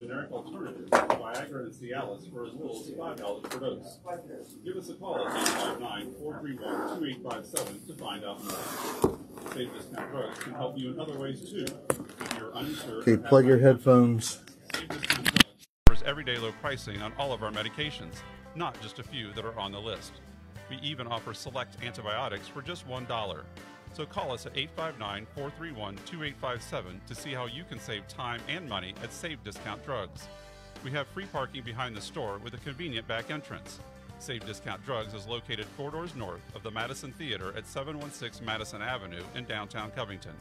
Generic alternative to Viagra and Cialis for as little as $5 per dose. Give us a call at 859-431-2857 to find out more. Save Discount Drugs can help you in other ways too. If you're uninsured, okay, plug your headphones. Save Discount Drugs offers everyday low pricing on all of our medications, not just a few that are on the list. We even offer select antibiotics for just $1. So call us at 859-431-2857 to see how you can save time and money at Save Discount Drugs. We have free parking behind the store with a convenient back entrance. Save Discount Drugs is located 4 doors north of the Madison Theater at 716 Madison Avenue in downtown Covington.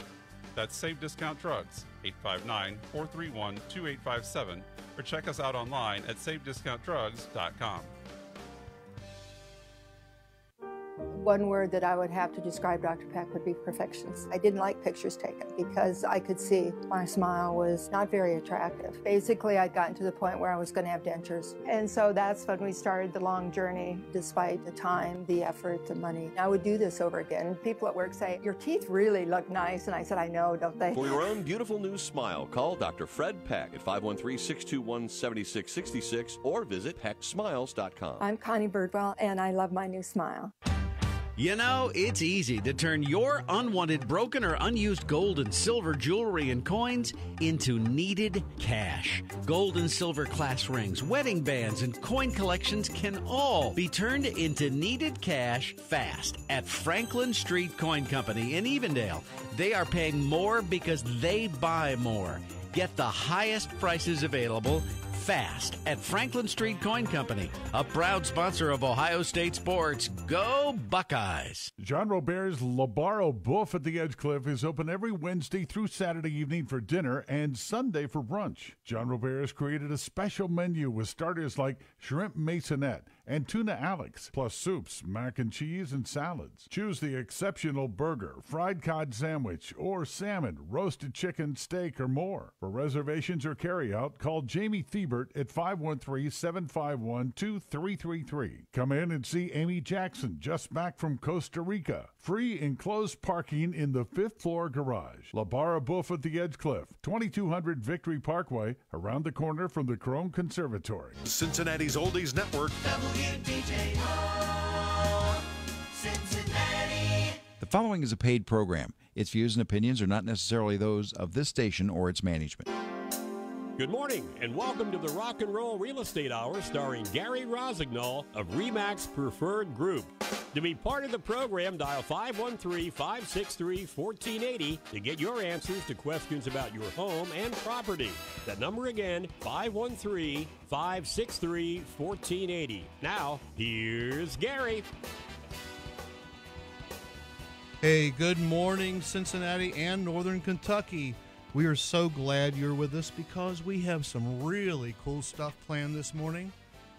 That's Save Discount Drugs, 859-431-2857, or check us out online at savediscountdrugs.com. One word that I would have to describe Dr. Peck would be perfectionist. I didn't like pictures taken because I could see my smile was not very attractive. Basically, I'd gotten to the point where I was going to have dentures. And so that's when we started the long journey, despite the time, the effort, the money. I would do this over again. People at work say, your teeth really look nice. And I said, I know, don't they? For your own beautiful new smile, call Dr. Fred Peck at 513-621-7666 or visit pecksmiles.com. I'm Connie Birdwell, and I love my new smile. You know, it's easy to turn your unwanted, broken, or unused gold and silver jewelry and coins into needed cash. Gold and silver class rings, wedding bands, and coin collections can all be turned into needed cash fast at Franklin Street Coin Company in Evendale. They are paying more because they buy more. Get the highest prices available fast at Franklin Street Coin Company, a proud sponsor of Ohio State sports. Go Buckeyes! John Robert's Labaro Buff at the Edgecliff is open every Wednesday through Saturday evening for dinner and Sunday for brunch. John Robert has created a special menu with starters like shrimp maisonette and tuna Alex, plus soups, mac and cheese, and salads. Choose the exceptional burger, fried cod sandwich, or salmon, roasted chicken, steak, or more. For reservations or carryout, call Jamie Thiebert at 513-751-2333. Come in and see Amy Jackson, just back from Costa Rica. Free enclosed parking in the 5th floor garage. La Barra Buff at the Edgecliff, 2200 Victory Parkway, around the corner from the Crone Conservatory. Cincinnati's Oldies Network. WDJO, Cincinnati. The following is a paid program. Its views and opinions are not necessarily those of this station or its management. Good morning, and welcome to the Rock and Roll Real Estate Hour starring Gary Rossignol of RE/MAX Preferred Group. To be part of the program, dial 513-563-1480 to get your answers to questions about your home and property. That number again, 513-563-1480. Now, here's Gary. Hey, good morning, Cincinnati and Northern Kentucky. We are so glad you're with us because we have some really cool stuff planned this morning.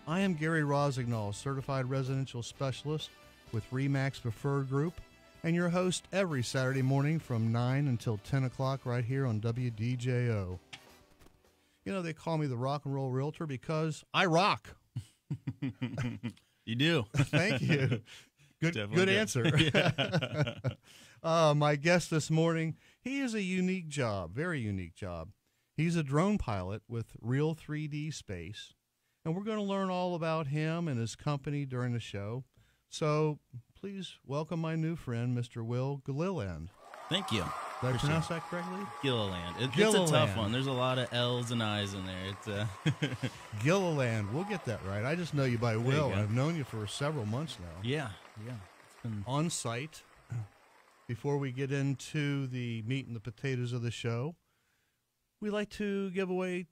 I am Gary Rossignol, Certified Residential Specialist with RE/MAX Preferred Group, and your host every Saturday morning from 9 until 10 o'clock right here on WDJO. You know, they call me the Rock and Roll Realtor because I rock. You do. Thank you. Good answer. My guest this morning, he is a unique job, very unique job. He's a drone pilot with Real 3D Space, and we're going to learn all about him and his company during the show. So please welcome my new friend, Mr. Will Gillilland. Thank you. Did I pronounce that correctly? Gilliland. It's Gilliland. a tough one. There's a lot of L's and I's in there. It's Gilliland. We'll get that right. I just know you by Will. I've known you for several months now. Yeah. It's been on site. Before we get into the meat and the potatoes of the show, we like to give away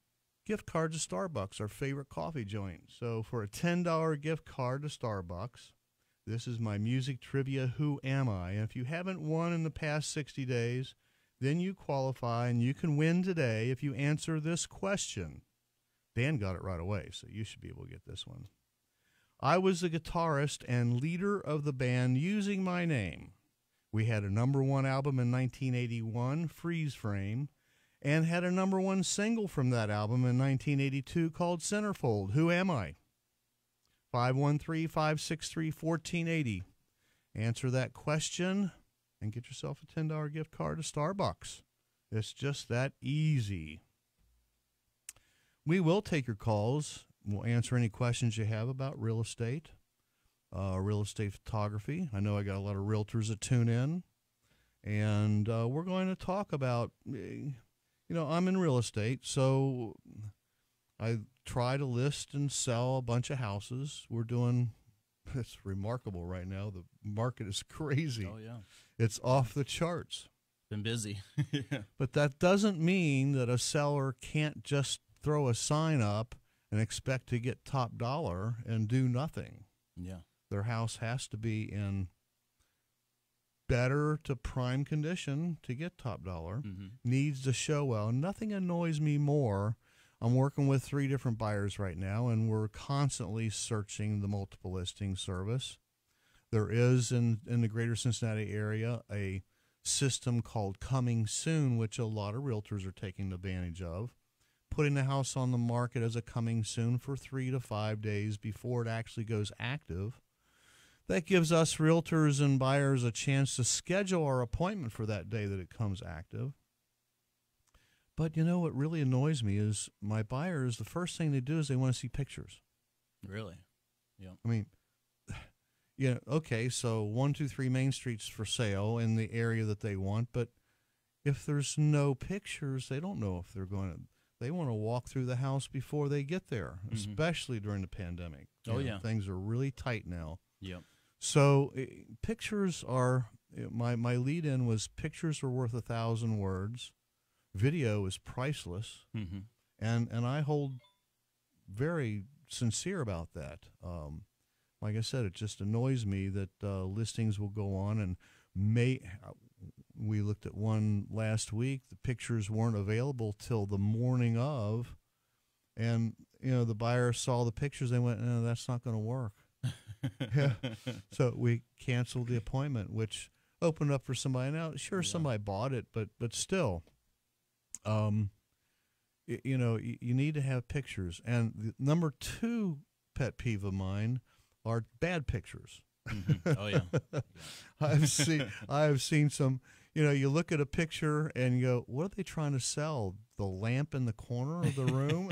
gift cards to Starbucks, our favorite coffee joint. So for a $10 gift card to Starbucks, this is my music trivia, Who Am I? And if you haven't won in the past 60 days, then you qualify and you can win today if you answer this question. Dan got it right away, so you should be able to get this one. I was the guitarist and leader of the band Using My Name. We had a #1 album in 1981, Freeze Frame, and had a #1 single from that album in 1982 called Centerfold, Who Am I? 513-563-1480. Answer that question and get yourself a $10 gift card to Starbucks. It's just that easy. we will take your calls. We'll answer any questions you have about real estate photography. I know I got a lot of realtors that tune in, and we're going to talk about, I'm in real estate, so I try to list and sell a bunch of houses. It's remarkable right now. The market is crazy. Oh, yeah. It's off the charts. Been busy. But that doesn't mean that a seller can't just throw a sign up and expect to get top dollar and do nothing. Yeah. Their house has to be in better to prime condition to get top dollar. Mm-hmm. Needs to show well. Nothing annoys me more. I'm working with 3 different buyers right now, and we're constantly searching the multiple listing service. There is in the greater Cincinnati area a system called Coming Soon, which a lot of realtors are taking advantage of, putting the house on the market as a coming soon for 3 to 5 days before it actually goes active. That gives us realtors and buyers a chance to schedule our appointment for that day that it comes active. But what really annoys me is my buyers, the first thing they do is they want to see pictures. Really? Yeah. I mean, okay, so 123 Main Street's for sale in the area that they want, but if there's no pictures, they don't know if they're going to. They want to walk through the house before they get there, especially during the pandemic. Yeah. Things are really tight now. Yep. So pictures are, my lead-in was pictures are worth 1,000 words. Video is priceless. Mm-hmm. And I hold very sincere about that. Like I said, it just annoys me that listings will go on and we looked at one last week. The pictures weren't available till the morning of, and the buyer saw the pictures. They went, "No, that's not going to work." Yeah. So we canceled the appointment, which opened up for somebody. Now, sure, somebody bought it, but still, you need to have pictures. And the number 2 pet peeve of mine are bad pictures. Mm-hmm. Oh yeah. I've seen some. You look at a picture and you go, "What are they trying to sell? The lamp in the corner of the room?"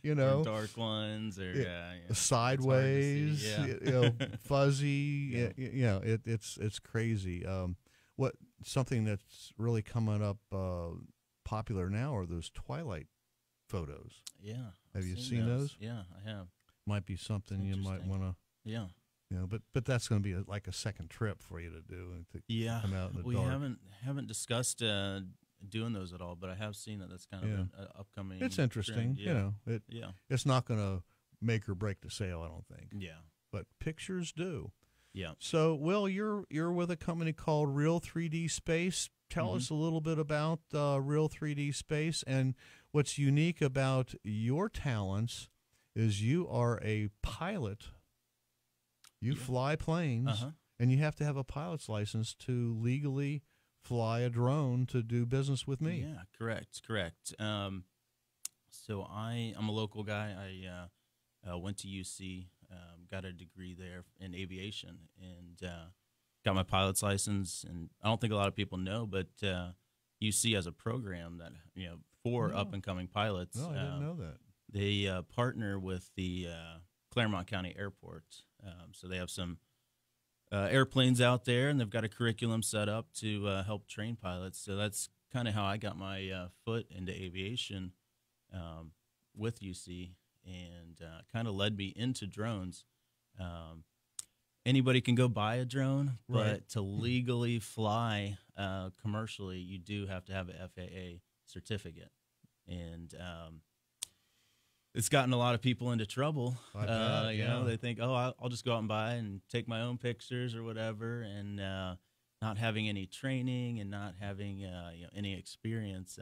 Or dark ones, or sideways, fuzzy. Yeah. It's crazy. Something that's really coming up popular now are those twilight photos. Yeah. Have you seen those? Yeah, I have. Might be something you might want to. Yeah. But that's going to be like a second trip for you to do. Come out in the we dark. haven't discussed doing those at all, but I have seen that that's kind of an upcoming. It's interesting, trend. It's not going to make or break the sale, I don't think. Yeah, but pictures do. Yeah. So, Will, you're with a company called Real 3D Space. Tell us a little bit about Real 3D Space, and what's unique about your talents is you are a pilot. You fly planes, and you have to have a pilot's license to legally fly a drone to do business with me. Yeah, correct. So I'm a local guy. I went to UC, got a degree there in aviation, and got my pilot's license. And I don't think a lot of people know, but UC has a program that for up and coming pilots. No, I didn't know that. They partner with the Claremont County Airport. So they have some airplanes out there, and they've got a curriculum set up to help train pilots. So that's kind of how I got my foot into aviation with UC, and kind of led me into drones. Anybody can go buy a drone, but to legally fly commercially, you do have to have an FAA certificate. And it's gotten a lot of people into trouble. They think, I'll just go out and buy and take my own pictures or whatever, and not having any training and not having any experience.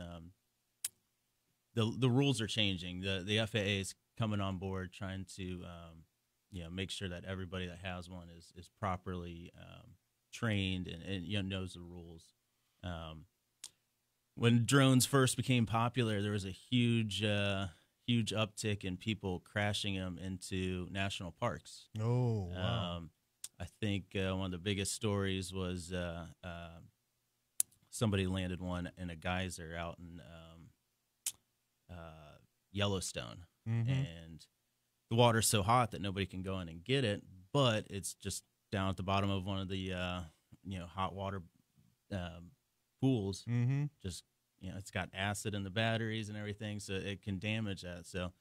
The rules are changing. The FAA is coming on board, trying to make sure that everybody that has one is properly trained and knows the rules. When drones first became popular, there was a huge uptick in people crashing them into national parks. Oh, wow. I think one of the biggest stories was somebody landed one in a geyser out in Yellowstone, Mm-hmm. and the water's so hot that nobody can go in and get it, but it's just down at the bottom of one of the hot water pools. Mm-hmm. Just it's got acid in the batteries and everything, so it can damage that. So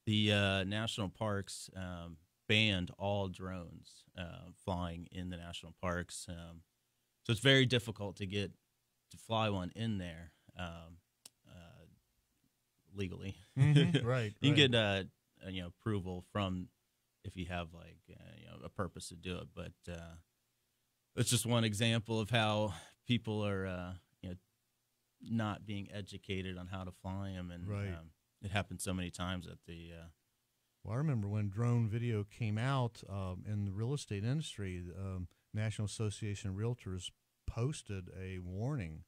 the national parks banned all drones flying in the national parks. So it's very difficult to get to fly one in there legally. Mm-hmm. Right. You can get approval from if you have like a purpose to do it, but it's just one example of how people are not being educated on how to fly them, and right. It happens so many times at the. Well, I remember when drone video came out in the real estate industry, National Association of Realtors posted a warning.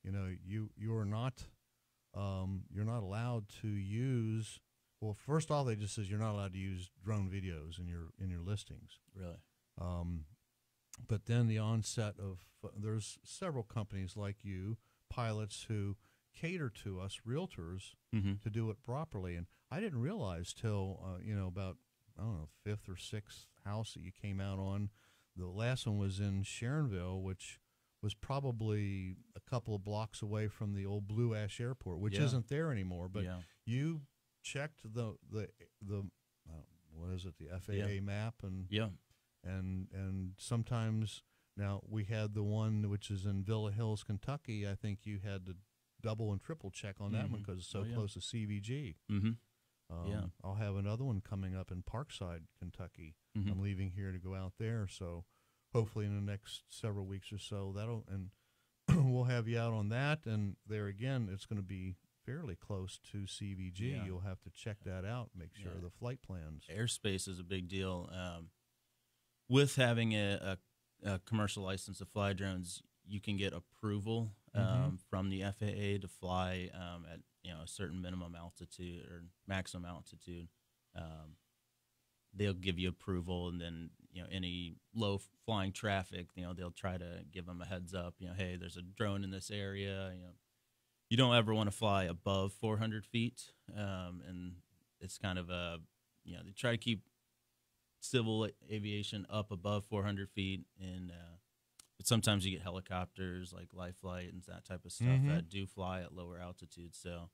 You're not allowed to use. Well, first off, they just says you're not allowed to use drone videos in your listings. Really. But then the onset of there's several companies like you, pilots who cater to us realtors Mm-hmm. to do it properly, and I didn't realize till about fifth or sixth house that you came out on. The last one was in Sharonville, which was probably a couple of blocks away from the old Blue Ash Airport, which isn't there anymore. But you checked the what is it, the FAA map, and sometimes now we had the one which is in Villa Hills, Kentucky. I think you had to double and triple check on that one because it's so close to CVG. Mm-hmm. I'll have another one coming up in Parkside, Kentucky. Mm-hmm. I'm leaving here to go out there, so hopefully in the next several weeks or so we'll have you out on that. And there again, it's going to be fairly close to CVG. Yeah. You'll have to check that out, make sure the flight plans. Airspace is a big deal. With having a commercial license to fly drones, you can get approval from the FAA to fly at a certain minimum altitude or maximum altitude. They'll give you approval, and then any low flying traffic, they'll try to give them a heads up. Hey, there's a drone in this area. You don't ever want to fly above 400 feet, and it's kind of they try to keep civil aviation up above 400 feet, and but sometimes you get helicopters like Life Flight and that type of stuff that do fly at lower altitudes. So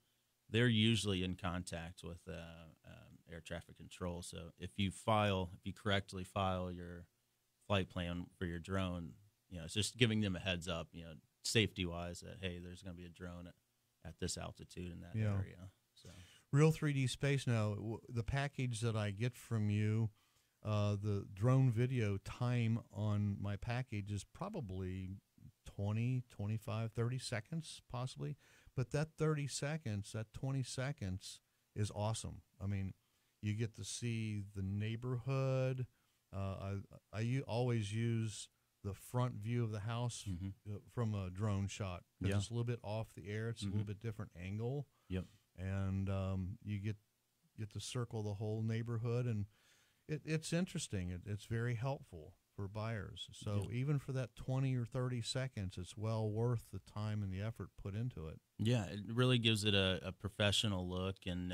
they're usually in contact with air traffic control. So if you correctly file your flight plan for your drone, it's just giving them a heads up, safety wise, that hey, there's going to be a drone at this altitude in that area. So Real 3D Space now, the package that I get from you. The drone video time on my package is probably 20, 25, 30 seconds possibly. But that 30 seconds, that 20 seconds is awesome. I mean, you get to see the neighborhood. I always use the front view of the house from a drone shot. It's a little bit off the air. It's a little bit different angle. Yep. And you get to circle the whole neighborhood, and it's interesting. It's very helpful for buyers. So even for that 20 or 30 seconds, it's well worth the time and the effort put into it. Yeah, it really gives it a professional look, and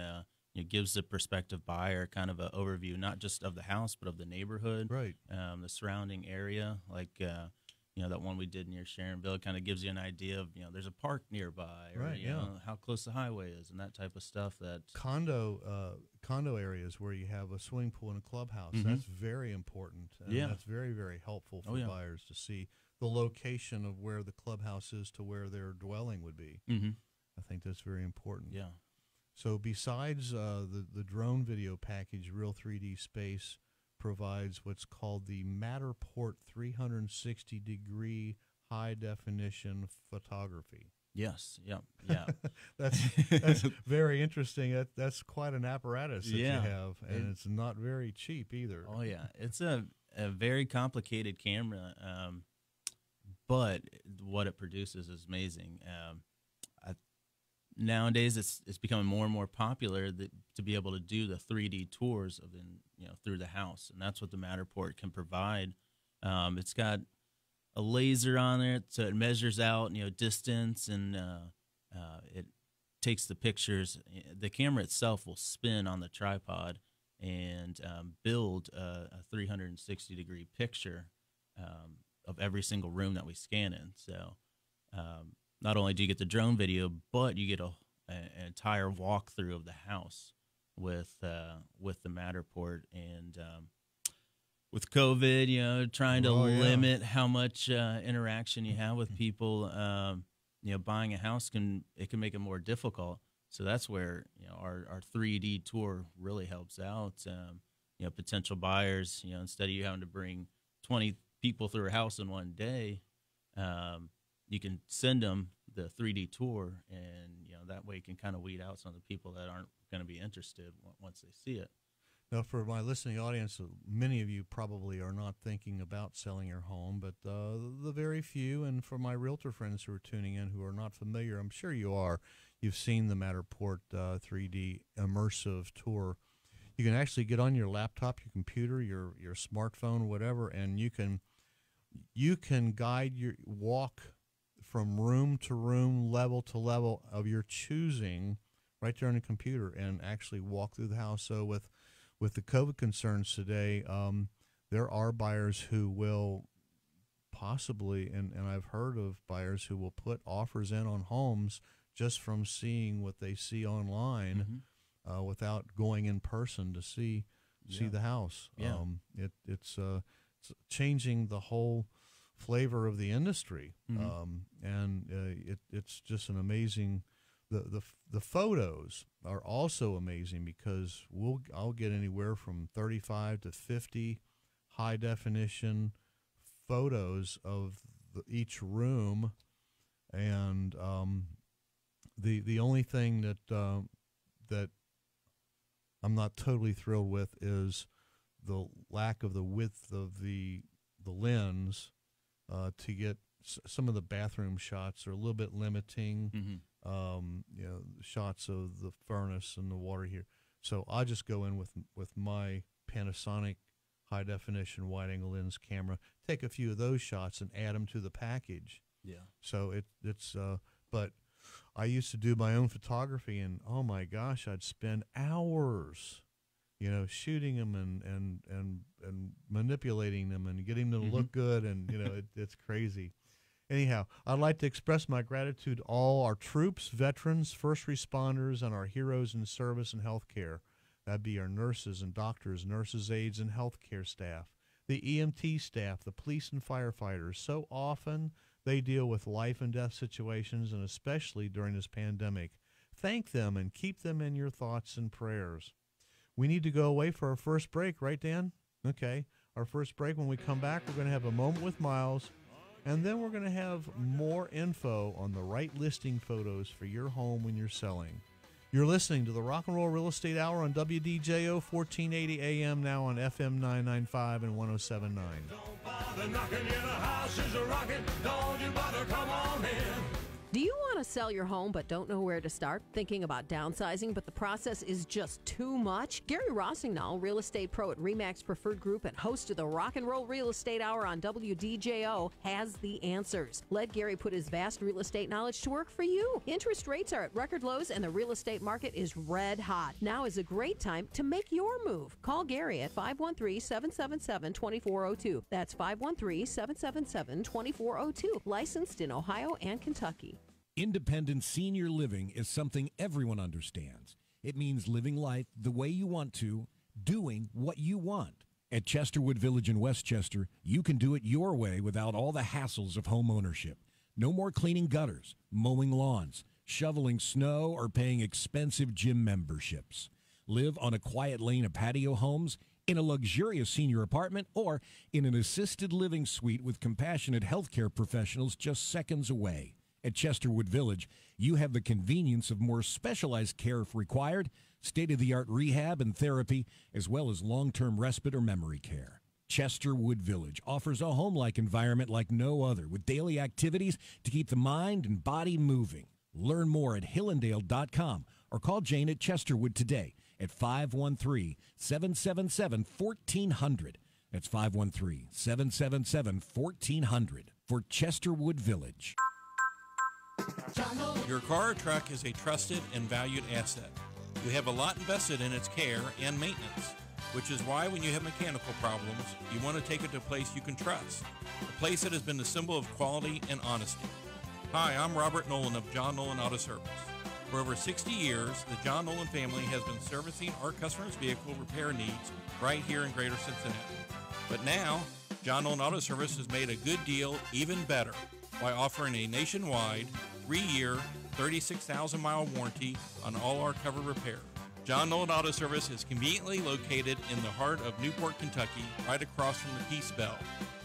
it gives the prospective buyer kind of an overview, not just of the house, but of the neighborhood, right? The surrounding area, like that one we did near Sharonville, kind of gives you an idea of there's a park nearby, or right? How close the highway is, and that type of stuff. That condo areas where you have a swimming pool and a clubhouse, that's very important. And that's very, very helpful for buyers to see the location of where the clubhouse is to where their dwelling would be. I think that's very important. Yeah. So besides the drone video package, Real 3D Space provides what's called the Matterport 360-degree high-definition photography. Yes. Yeah. That's very interesting. That's quite an apparatus that you have, and it's not very cheap either. Oh yeah, it's a very complicated camera, but what it produces is amazing. Nowadays, it's becoming more and more popular to be able to do the 3D tours of through the house, and that's what the Matterport can provide. It's got a laser on it, so it measures out distance, and takes the pictures. The camera itself will spin on the tripod and build a 360-degree picture of every single room that we scan in. So not only do you get the drone video, but you get an entire walkthrough of the house with the Matterport. And with COVID, trying to limit how much interaction you have with people, buying a house can make it more difficult. So that's where our 3D tour really helps out. Potential buyers, instead of you having to bring 20 people through a house in one day, you can send them the 3D tour, and that way you can kind of weed out some of the people that aren't going to be interested once they see it. Now, for my listening audience, many of you probably are not thinking about selling your home, but the very few, and for my realtor friends who are tuning in who are not familiar, I'm sure you are. You've seen the Matterport 3D immersive tour. You can actually get on your laptop, your computer, your smartphone, whatever, and you can guide your walk from room to room, level to level of your choosing, right there on the computer, and actually walk through the house. So with the COVID concerns today, there are buyers who will possibly, and I've heard of buyers who will put offers in on homes just from seeing what they see online, without going in person to see the house. Yeah. It's changing the whole flavor of the industry, and it's just an amazing. The photos are also amazing because I'll get anywhere from 35 to 50 high definition photos of each room, and the only thing that I'm not totally thrilled with is the lack of the width of the lens to get some of the bathroom shots are a little bit limiting. Shots of the furnace and the water here. So I just go in with my Panasonic high definition wide angle lens camera, take a few of those shots and add them to the package. Yeah. So it's but I used to do my own photography, and oh my gosh, I'd spend hours, shooting them and manipulating them and getting them to look good, and it's crazy. Anyhow, I'd like to express my gratitude to all our troops, veterans, first responders, and our heroes in service and healthcare. That'd be our nurses and doctors, nurses' aides, and healthcare staff, the EMT staff, the police and firefighters. So often they deal with life and death situations, and especially during this pandemic. Thank them and keep them in your thoughts and prayers. We need to go away for our first break, right, Dan? Okay, our first break. When we come back, we're going to have a moment with Myles. And then we're going to have more info on the right listing photos for your home when you're selling. You're listening to the Rock and Roll Real Estate Hour on WDJO 1480 AM, now on FM 995 and 107.9. Don't bother knocking, the house is a rockin'. Don't you bother, come on in. Do you want to sell your home but don't know where to start? Thinking about downsizing, but the process is just too much? Gary Rossignol, real estate pro at RE/MAX Preferred Group and host of the Rock and Roll Real Estate Hour on WDJO, has the answers. Let Gary put his vast real estate knowledge to work for you. Interest rates are at record lows and the real estate market is red hot. Now is a great time to make your move. Call Gary at 513-777-2402. That's 513-777-2402. Licensed in Ohio and Kentucky. Independent senior living is something everyone understands. It means living life the way you want to, doing what you want. At Chesterwood Village in Westchester, you can do it your way without all the hassles of home ownership. No more cleaning gutters, mowing lawns, shoveling snow, or paying expensive gym memberships. Live on a quiet lane of patio homes, in a luxurious senior apartment, or in an assisted living suite with compassionate healthcare professionals just seconds away. At Chesterwood Village, you have the convenience of more specialized care if required, state-of-the-art rehab and therapy, as well as long-term respite or memory care. Chesterwood Village offers a home-like environment like no other, with daily activities to keep the mind and body moving. Learn more at hillandale.com or call Jane at Chesterwood today at 513-777-1400. That's 513-777-1400 for Chesterwood Village. Your car or truck is a trusted and valued asset. You have a lot invested in its care and maintenance, which is why when you have mechanical problems, you want to take it to a place you can trust, a place that has been the symbol of quality and honesty. Hi, I'm Robert Nolan of John Nolan Auto Service. For over 60 years, the John Nolan family has been servicing our customers' vehicle repair needs right here in Greater Cincinnati. But now, John Nolan Auto Service has made a good deal even better by offering a nationwide 3-year, 36,000-mile warranty on all our covered repairs. John Nolan Auto Service is conveniently located in the heart of Newport, Kentucky, right across from the Peace Bell.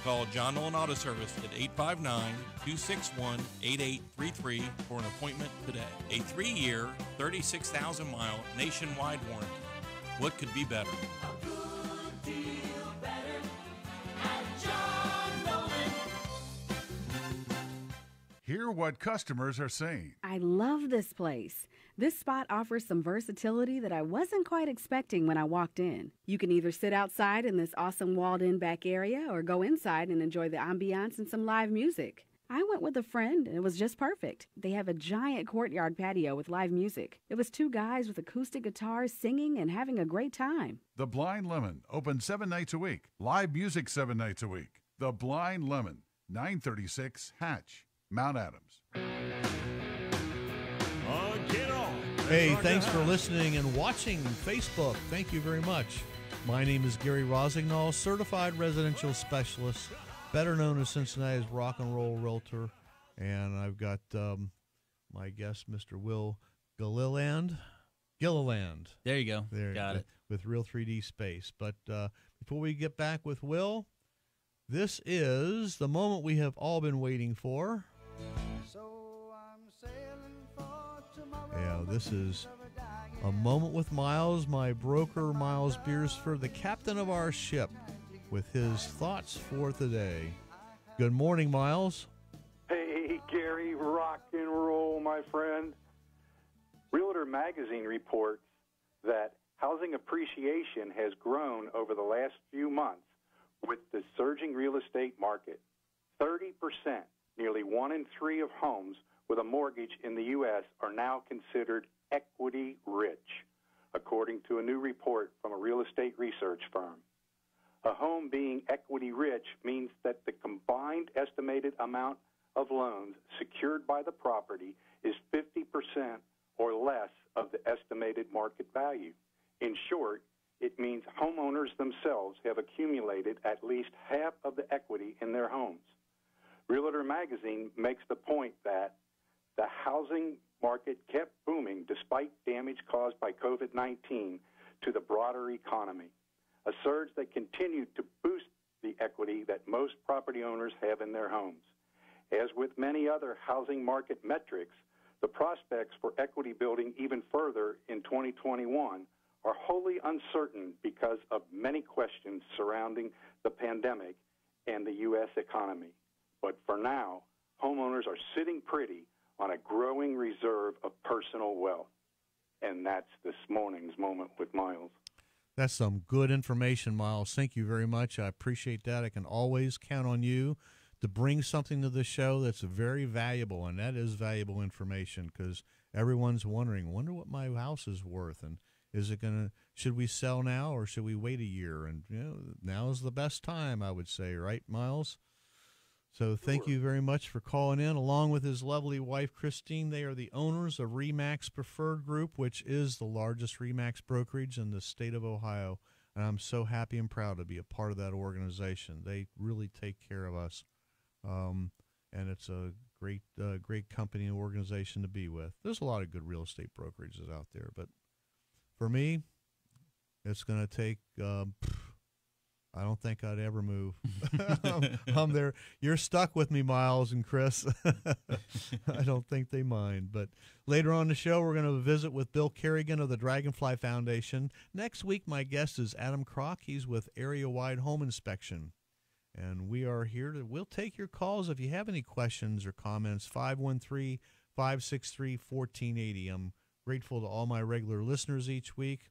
Call John Nolan Auto Service at 859-261-8833 for an appointment today. A 3-year, 36,000-mile nationwide warranty. What could be better? Hear what customers are saying. I love this place. This spot offers some versatility that I wasn't quite expecting when I walked in. You can either sit outside in this awesome walled-in back area or go inside and enjoy the ambiance and some live music. I went with a friend and it was just perfect. They have a giant courtyard patio with live music. It was 2 guys with acoustic guitars singing and having a great time. The Blind Lemon, open 7 nights a week. Live music 7 nights a week. The Blind Lemon, 936 Hatch, Mount Adams. Hey, thanks for listening and watching Facebook. Thank you very much. My name is Gary Rossignol, certified residential specialist, better known as Cincinnati's rock and roll realtor. And I've got my guest, Mr. Will Gilliland. There you go. Got it. With Real 3D Space. But before we get back with Will, this is the moment we have all been waiting for. Yeah, this is a moment with Myles, my broker, Myles Beersford, the captain of our ship, with his thoughts for today. Good morning, Myles. Hey, Gary, rock and roll, my friend. Realtor Magazine reports that housing appreciation has grown over the last few months with the surging real estate market. 30%, nearly 1 in 3 of homes with a mortgage in the U.S. are now considered equity rich, according to a new report from a real estate research firm. A home being equity rich means that the combined estimated amount of loans secured by the property is 50% or less of the estimated market value. In short, it means homeowners themselves have accumulated at least half of the equity in their homes. Realtor Magazine makes the point that the housing market kept booming despite damage caused by COVID-19 to the broader economy, a surge that continued to boost the equity that most property owners have in their homes. As with many other housing market metrics, the prospects for equity building even further in 2021 are wholly uncertain because of many questions surrounding the pandemic and the U.S. economy. But for now, homeowners are sitting pretty on a growing reserve of personal wealth. And that's this morning's Moment with Myles. That's some good information, Myles. Thank you very much. I appreciate that. I can always count on you to bring something to the show that's very valuable, and that is valuable information because everyone's wonder what my house is worth, and should we sell now or should we wait a year? And now is the best time, I would say, right, Myles? So thank you very much for calling in, along with his lovely wife, Christine. They are the owners of RE/MAX Preferred Group, which is the largest RE/MAX brokerage in the state of Ohio. And I'm so happy and proud to be a part of that organization. They really take care of us. And it's a great company and organization to be with. There's a lot of good real estate brokerages out there. But for me, it's going to take... I don't think I'd ever move. I'm there. You're stuck with me, Myles and Chris. I don't think they mind. But later on in the show, we're going to visit with Bill Carigan of the Dragonfly Foundation. Next week, my guest is Adam Kroc. He's with Area Wide Home Inspection. And we are here we'll take your calls if you have any questions or comments, 513-563-1480. I'm grateful to all my regular listeners each week.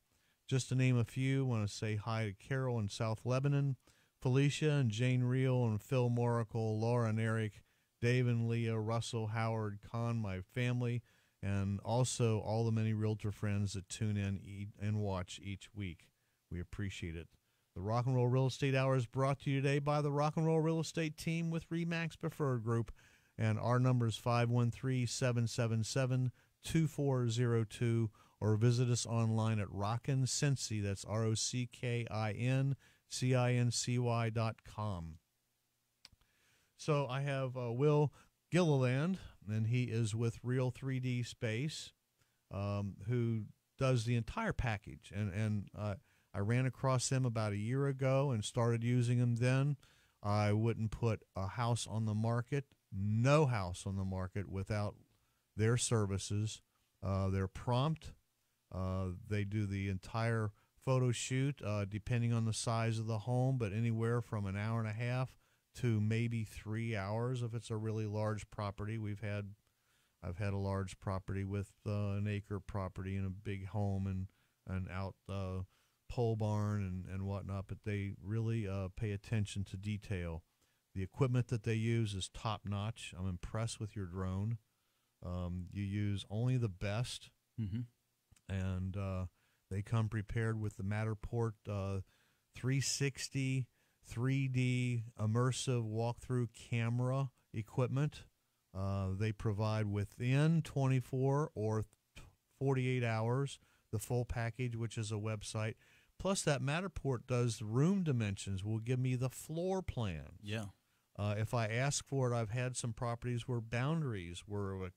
Just to name a few, I want to say hi to Carol in South Lebanon, Felicia and Jane Reel and Phil Moracle, Laura and Eric, Dave and Leah, Russell, Howard, Con, my family, and also all the many realtor friends that tune in and watch each week. We appreciate it. The Rock and Roll Real Estate Hour is brought to you today by the Rock and Roll Real Estate Team with RE/MAX Preferred Group, and our number is 513-777-2402, or visit us online at Rockin Cincy, that's ROCKINCINCY.com. So I have Will Gillilland, and he is with Real 3D Space, who does the entire package. And I ran across them about a year ago and started using them then. I wouldn't put a house on the market, no house on the market, without their services. They're prompt. They do the entire photo shoot, depending on the size of the home, but anywhere from an hour and a half to maybe 3 hours if it's a really large property. I've had a large property with an acre property and a big home and out pole barn and whatnot, but they really pay attention to detail. The equipment that they use is top notch. I'm impressed with your drone. You use only the best, and they come prepared with the Matterport 360 3D immersive walkthrough camera equipment. They provide within 24 or 48 hours the full package, which is a website. Plus, that Matterport does room dimensions, will give me the floor plans. Yeah. If I ask for it, I've had some properties where boundaries were a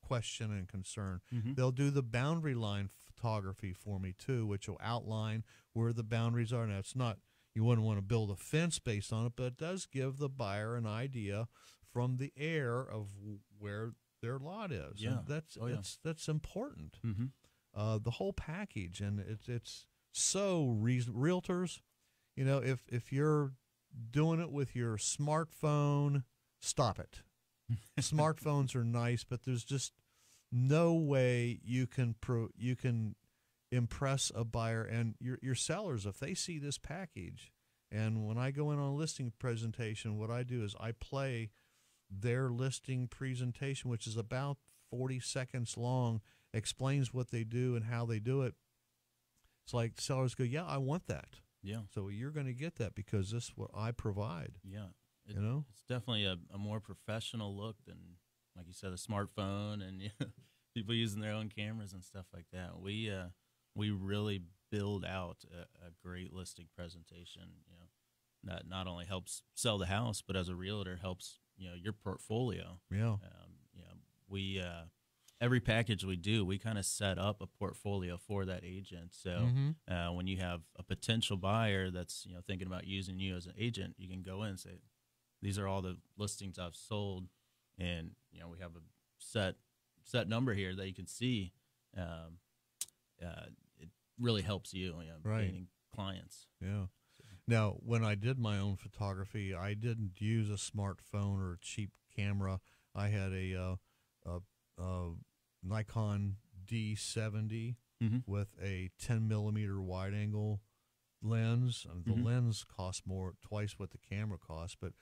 question and concern. They'll do the boundary line photography for me, too, which will outline where the boundaries are. Now, it's not, you wouldn't want to build a fence based on it, but it does give the buyer an idea from the air of where their lot is. Yeah. And that's important. The whole package, and it's so realtors, you know, if you're doing it with your smartphone, stop it. Smartphones are nice, but there's just no way you can impress a buyer and your sellers if they see this package. And when I go in on a listing presentation, what I do is I play their listing presentation, which is about 40 seconds long, explains what they do and how they do it. It's like sellers go, yeah, I want that. Yeah. So you're going to get that because this is what I provide. Yeah. You know? It's definitely a more professional look than, like you said, a smartphone and people using their own cameras and stuff like that. We really build out a great listing presentation, you know, that not only helps sell the house, but as a realtor helps, you know, your portfolio. Yeah. You know, we every package we do, we kind of set up a portfolio for that agent. So when you have a potential buyer that's, you know, thinking about using you as an agent, you can go in and say, these are all the listings I've sold, and you know we have a set number here that you can see. It really helps you, gaining clients. Yeah. Now, when I did my own photography, I didn't use a smartphone or a cheap camera. I had a Nikon D70 with a 10 millimeter wide angle lens. The lens cost twice what the camera cost, but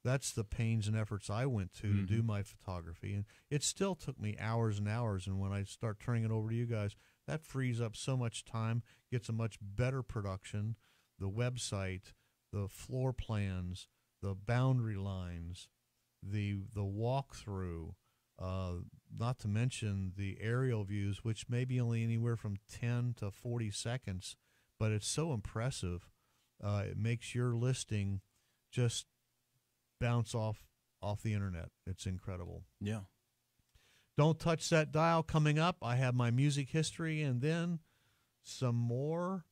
that's the pains and efforts I went to do my photography, and it still took me hours and hours. And when I start turning it over to you guys, that frees up so much time, gets a much better production. The website, the floor plans, the boundary lines, the walkthrough, not to mention the aerial views, which may be only anywhere from 10 to 40 seconds. But it's so impressive. It makes your listing just bounce off the internet. It's incredible. Yeah. Don't touch that dial. Coming up, I have my music history and then some more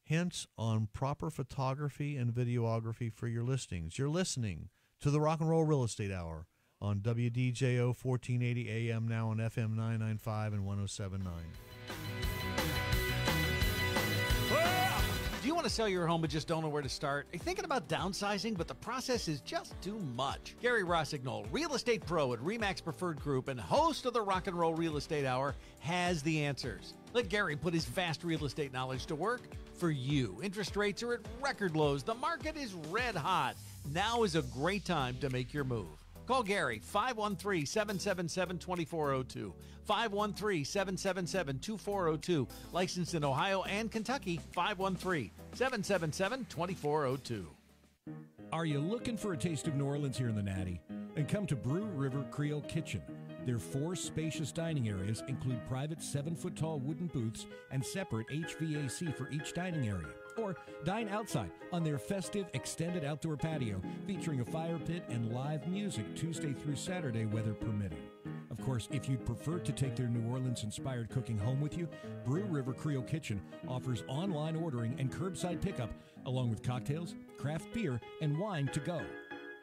hints on proper photography and videography for your listings. You're listening to the Rock and Roll Real Estate Hour on WDJO 1480 AM, now on FM 995 and 107.9. Do you want to sell your home but just don't know where to start? Are you thinking about downsizing, but the process is just too much? Gary Rossignol, real estate pro at RE/MAX Preferred Group and host of the Rock and Roll Real Estate Hour, has the answers. Let Gary put his vast real estate knowledge to work for you. Interest rates are at record lows. The market is red hot. Now is a great time to make your move. Call Gary, 513-777-2402. 513-777-2402. Licensed in Ohio and Kentucky, 513-777-2402. Are you looking for a taste of New Orleans here in the Natty? And come to Brew River Creole Kitchen. Their 4 spacious dining areas include private 7-foot-tall wooden booths and separate HVAC for each dining area. Or dine outside on their festive extended outdoor patio featuring a fire pit and live music Tuesday through Saturday, weather permitting. Of course, if you'd prefer to take their New Orleans-inspired cooking home with you, Brew River Creole Kitchen offers online ordering and curbside pickup, along with cocktails, craft beer, and wine to go.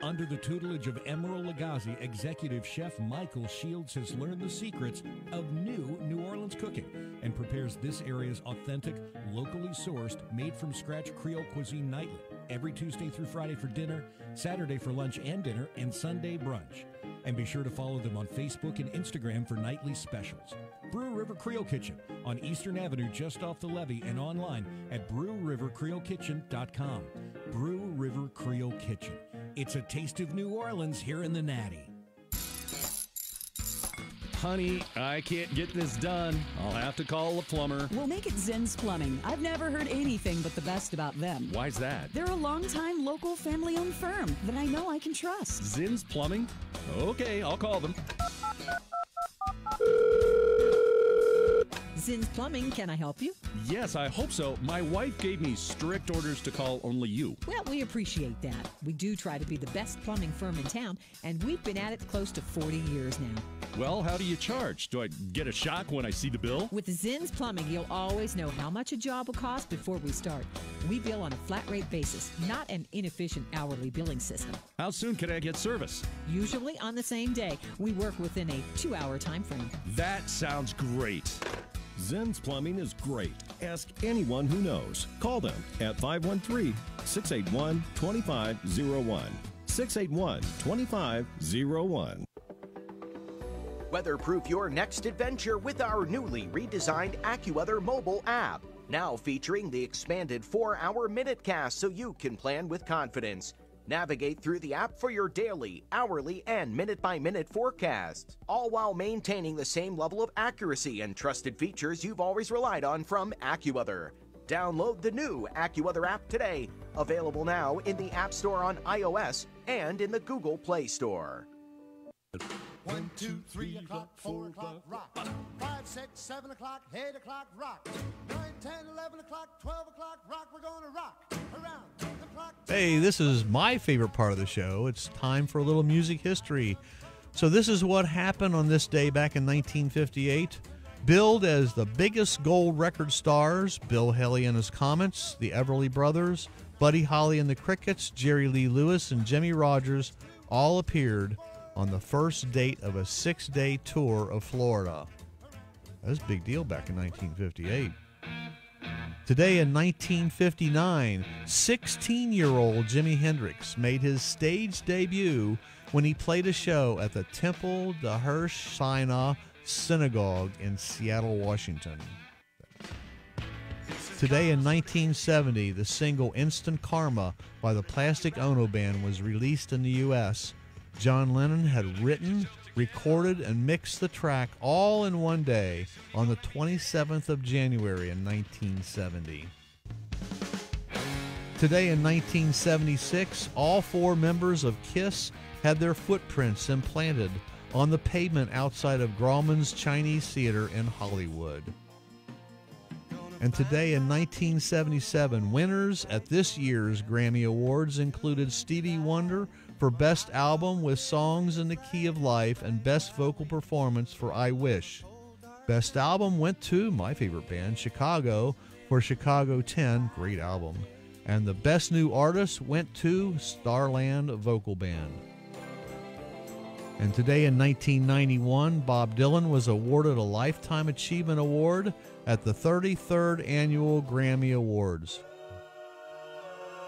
Under the tutelage of Emeril Lagasse, executive chef Michael Shields has learned the secrets of New Orleans cooking and prepares this area's authentic, locally sourced, made-from-scratch Creole cuisine nightly, every Tuesday through Friday for dinner, Saturday for lunch and dinner, and Sunday brunch. And be sure to follow them on Facebook and Instagram for nightly specials. Brew River Creole Kitchen on Eastern Avenue just off the levee and online at brewrivercreolekitchen.com. Brew River Creole Kitchen. It's a taste of New Orleans here in the Natty. Honey, I can't get this done. I'll have to call a plumber. We'll make it Zinn's Plumbing. I've never heard anything but the best about them. Why's that? They're a longtime local family-owned firm that I know I can trust. Zinn's Plumbing? Okay, I'll call them. Zinn's Plumbing, can I help you? Yes, I hope so. My wife gave me strict orders to call only you. Well, we appreciate that. We do try to be the best plumbing firm in town, and we've been at it close to 40 years now. Well, how do you charge? Do I get a shock when I see the bill? With Zinn's Plumbing, you'll always know how much a job will cost before we start. We bill on a flat rate basis, not an inefficient hourly billing system. How soon can I get service? Usually on the same day. We work within a 2-hour time frame. That sounds great. Zinn's Plumbing is great. Ask anyone who knows. Call them at 513-681-2501. 681-2501. Weatherproof your next adventure with our newly redesigned AccuWeather mobile app. Now featuring the expanded 4-hour minutecast so you can plan with confidence. Navigate through the app for your daily, hourly, and minute-by-minute forecasts, all while maintaining the same level of accuracy and trusted features you've always relied on from AccuWeather. Download the new AccuWeather app today, available now in the App Store on iOS and in the Google Play Store. 1, 2, 3 o'clock, 4 o'clock, rock. 5, 6, 7 o'clock, 8 o'clock, rock. 9, 10, 11 o'clock, 12 o'clock, rock. We're going to rock around the clock. Hey, this is my favorite part of the show. It's time for a little music history. So this is what happened on this day back in 1958. Billed as the biggest gold record stars, Bill Haley and his Comets, the Everly Brothers, Buddy Holly and the Crickets, Jerry Lee Lewis, and Jimmie Rodgers all appeared on the first date of a 6-day tour of Florida. That was a big deal back in 1958. Today in 1959, 16-year-old Jimi Hendrix made his stage debut when he played a show at the Temple de Hirsch-Sinai Synagogue in Seattle, Washington. Today in 1970, the single Instant Karma by the Plastic Ono Band was released in the U.S. John Lennon had written, recorded, and mixed the track all in one day on the 27th of January in 1970. Today in 1976, all 4 members of KISS had their footprints implanted on the pavement outside of Grauman's Chinese Theater in Hollywood. And today in 1977, winners at this year's Grammy Awards included Stevie Wonder for Best Album with Songs in the Key of Life and Best Vocal Performance for I Wish. Best Album went to my favorite band, Chicago, for Chicago 10, great album. And the Best New Artist went to Starland Vocal Band. And today in 1991, Bob Dylan was awarded a Lifetime Achievement Award at the 33rd Annual Grammy Awards.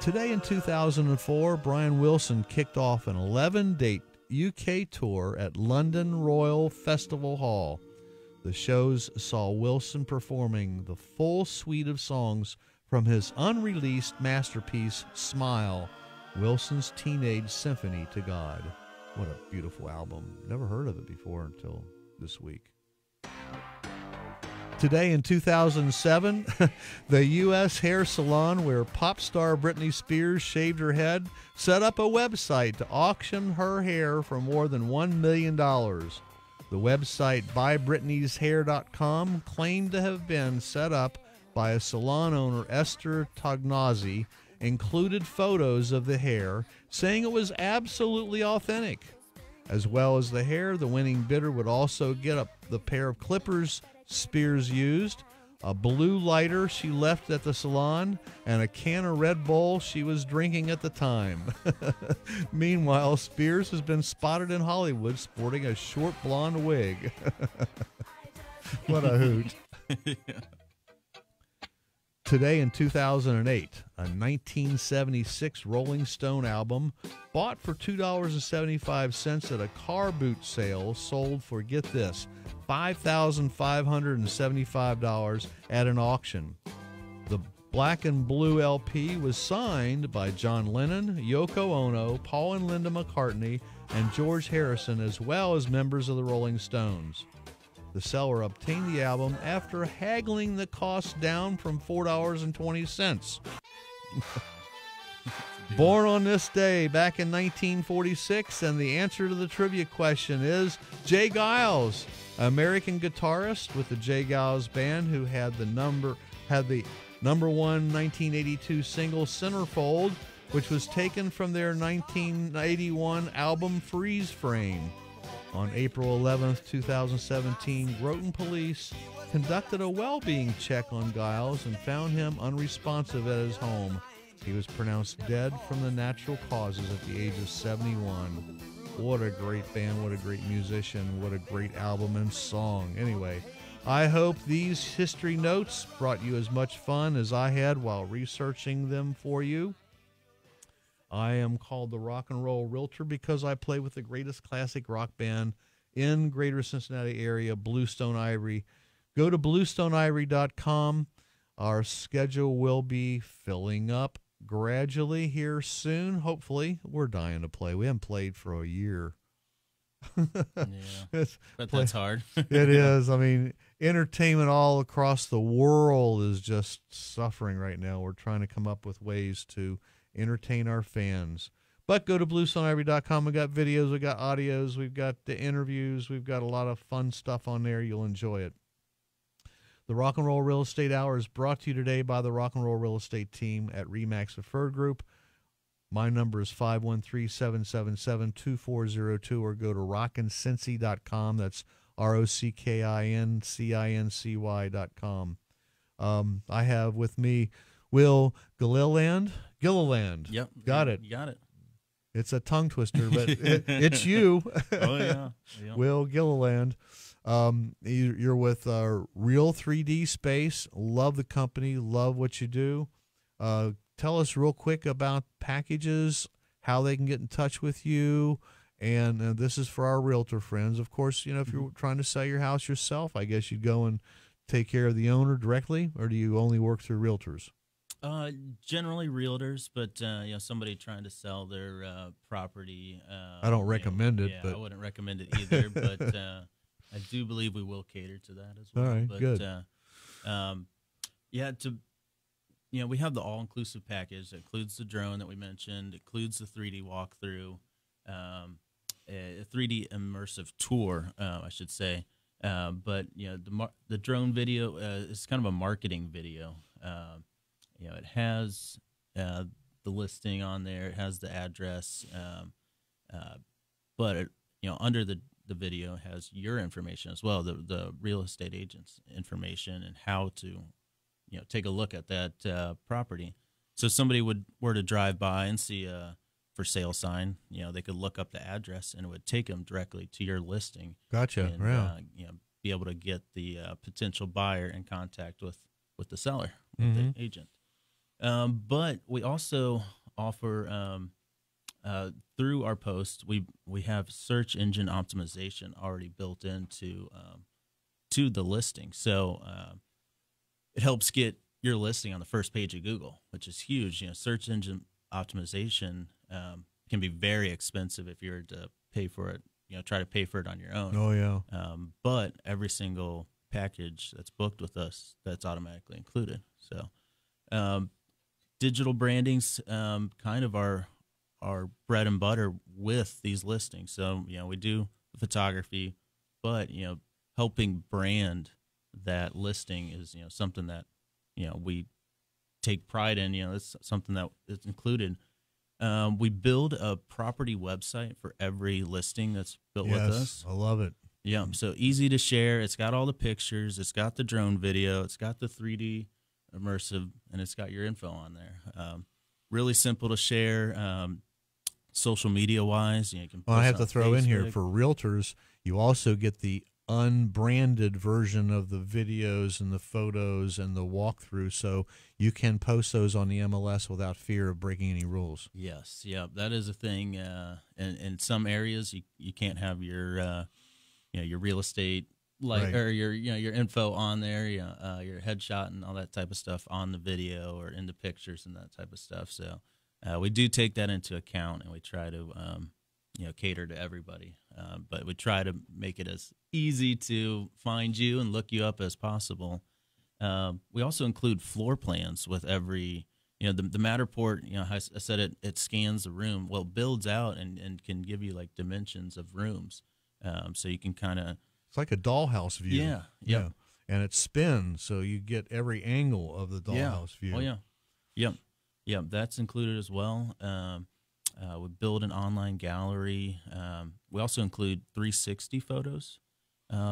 Today in 2004, Brian Wilson kicked off an 11-date UK tour at London Royal Festival Hall. The shows saw Wilson performing the full suite of songs from his unreleased masterpiece, Smile, Wilson's Teenage Symphony to God. What a beautiful album. Never heard of it before until this week. Today in 2007, the U.S. hair salon where pop star Britney Spears shaved her head set up a website to auction her hair for more than $1 million. The website buybritneyshair.com claimed to have been set up by a salon owner, Esther Tognazzi, included photos of the hair, saying it was absolutely authentic. As well as the hair, the winning bidder would also get the pair of clippers Spears used, a blue lighter she left at the salon, and a can of Red Bull she was drinking at the time. Meanwhile, Spears has been spotted in Hollywood sporting a short blonde wig. What a hoot. Yeah. Today in 2008, a 1976 Rolling Stone album bought for $2.75 at a car boot sale sold for, get this, $5,575 at an auction. The Black and Blue LP was signed by John Lennon, Yoko Ono, Paul and Linda McCartney, and George Harrison, as well as members of the Rolling Stones. The seller obtained the album after haggling the cost down from $4.20. Born on this day back in 1946, and the answer to the trivia question is Jay Giles, American guitarist with the Jay Giles Band, who had the number one 1982 single Centerfold, which was taken from their 1981 album Freeze Frame. On April 11th, 2017, Groton police conducted a well-being check on Giles and found him unresponsive at his home. He was pronounced dead from the natural causes at the age of 71. What a great band, what a great musician, what a great album and song. Anyway, I hope these history notes brought you as much fun as I had while researching them for you. I am called the Rock and Roll Realtor because I play with the greatest classic rock band in greater Cincinnati area, Bluestone Ivory. Go to bluestoneivory.com. Our schedule will be filling up gradually here soon. Hopefully, we're dying to play. We haven't played for a year. Yeah, but that's hard. It is. I mean, entertainment all across the world is just suffering right now. We're trying to come up with ways to entertain our fans. But go to bluestoneivory.com. We've got videos, we've got audios, we've got the interviews, we've got a lot of fun stuff on there. You'll enjoy it. The Rock and Roll Real Estate Hour is brought to you today by the Rock and Roll Real Estate team at RE/MAX Preferred Group. My number is 513-777-2402, or go to rockincincy.com. That's ROCKINCINCY.com. I have with me Will Gilliland. Yep. Got it. You got it. It's a tongue twister, but it's you. Oh, yeah. Will Gilliland. You're with Real 3D Space. Love the company. Love what you do. Tell us real quick about packages, how they can get in touch with you. And this is for our realtor friends. Of course, you know, if you're trying to sell your house yourself, I guess you'd go and take care of the owner directly, or do you only work through realtors? Generally realtors, but you know, somebody trying to sell their property. I don't recommend it. Yeah, but I wouldn't recommend it either. But I do believe we will cater to that as well. All right, but, good. We have the all-inclusive package that includes the drone that we mentioned, includes the 3D walkthrough, a 3D immersive tour, I should say. But you know, the drone video is kind of a marketing video. You know, it has the listing on there. It has the address, but it, you know, under the video has your information as well, the real estate agent's information and how to, you know, take a look at that property. So if somebody were to drive by and see a for sale sign, you know, they could look up the address and it would take them directly to your listing. Gotcha. And, Yeah. You know, be able to get the potential buyer in contact with the seller, with the agent. But we also offer through our post, we have search engine optimization already built into to the listing. So it helps get your listing on the first page of Google, which is huge. You know, search engine optimization can be very expensive if you're to pay for it. Try to pay for it on your own. Oh yeah. But every single package that's booked with us, that's automatically included. So, digital branding's kind of our bread and butter with these listings. So, we do photography, but helping brand that listing is something that we take pride in. It's something that is included. We build a property website for every listing that's built with us. I love it. Yeah, so easy to share. It's got all the pictures. It's got the drone video. It's got the 3D immersive, and it's got your info on there. Really simple to share. Social media wise, you can. Well, I have to throw Facebook. in here for realtors. You also get the unbranded version of the videos and the photos and the walkthrough, so you can post those on the MLS without fear of breaking any rules. Yes, yeah, that is a thing. In some areas, you can't have your your real estate or your info on there, your headshot and all that type of stuff on the video or in the pictures and that type of stuff. So we do take that into account, and we try to cater to everybody. But we try to make it as easy to find you and look you up as possible. We also include floor plans with every, the Matterport, I said it scans the room. Well, it builds out and can give you like dimensions of rooms. So you can kind of. It's like a dollhouse view. Yeah. Yeah. And it spins, so you get every angle of the dollhouse view. Oh, yeah. Yep. Yep. That's included as well. We build an online gallery. We also include 360 photos,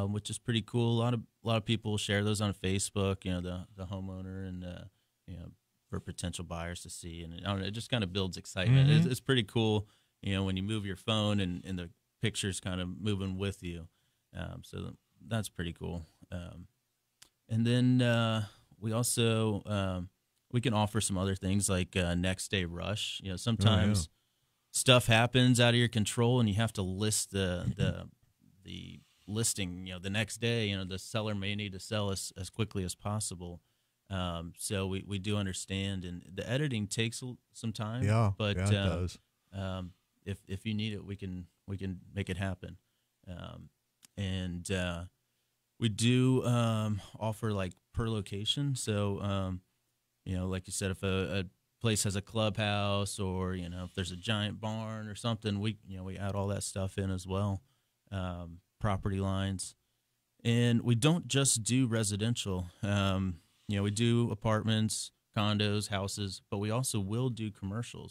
which is pretty cool. A lot of people share those on Facebook. The homeowner and for potential buyers to see, and I don't know, it just kind of builds excitement. Mm-hmm. It's pretty cool. When you move your phone and the pictures kind of moving with you. So that's pretty cool. And then we also we can offer some other things like next day rush. Sometimes. Stuff happens out of your control, and you have to list the listing. The next day, the seller may need to sell as quickly as possible. So we do understand, and the editing takes some time. Yeah, but it does. If you need it, we can make it happen. And we do offer like per location. So like you said, if a place has a clubhouse, or if there's a giant barn or something, we add all that stuff in as well. Property lines, and we don't just do residential. We do apartments, condos, houses, but we also will do commercial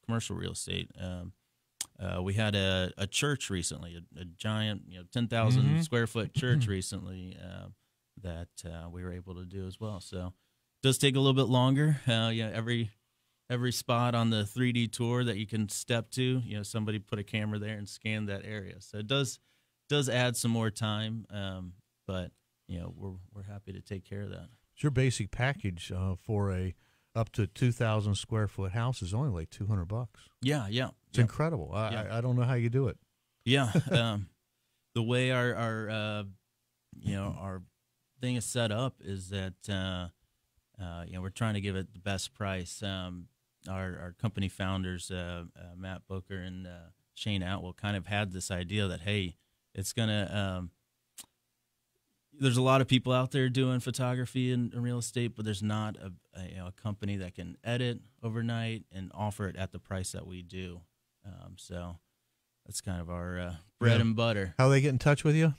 real estate. We had a church recently, a giant 10,000 square foot church recently that we were able to do as well. So it does take a little bit longer. Every spot on the 3D tour that you can step to, somebody put a camera there and scan that area. So it does add some more time, but we're happy to take care of that. Your basic package for a up to 2,000 square foot house is only like $200. Yeah. It's incredible. I don't know how you do it. Yeah, the way our thing is set up is that we're trying to give it the best price. Our company founders, Matt Booker and Shane Atwell, kind of had this idea that, hey, it's going to there's a lot of people out there doing photography and real estate, but there's not a company that can edit overnight and offer it at the price that we do. So that's kind of our bread and butter. How do they get in touch with you?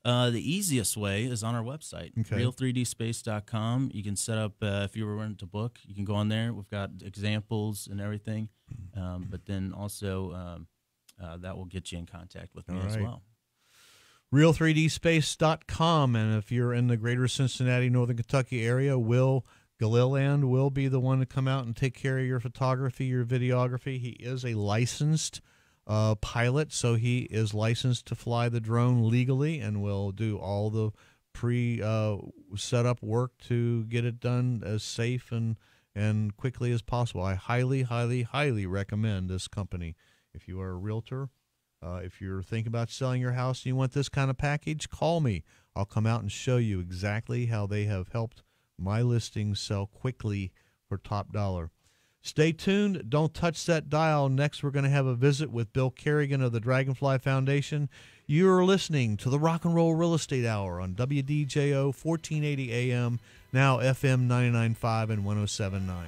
The easiest way is on our website, okay. real3dspace.com. You can set up, if you were wanting to book, you can go on there. We've got examples and everything. But then also that will get you in contact with me as well. Real3dspace.com. And if you're in the greater Cincinnati, Northern Kentucky area, Will Gillilland will be the one to come out and take care of your photography, your videography. He is a licensed pilot, so he is licensed to fly the drone legally and will do all the set-up work to get it done as safe and quickly as possible. I highly, highly, highly recommend this company. If you are a realtor, if you're thinking about selling your house and you want this kind of package, call me. I'll come out and show you exactly how they have helped my listings sell quickly for top dollar. Stay tuned. Don't touch that dial. Next, we're going to have a visit with Bill Carigan of the Dragonfly Foundation. You're listening to the Rock and Roll Real Estate Hour on WDJO 1480 AM, now FM 99.5 and 107.9.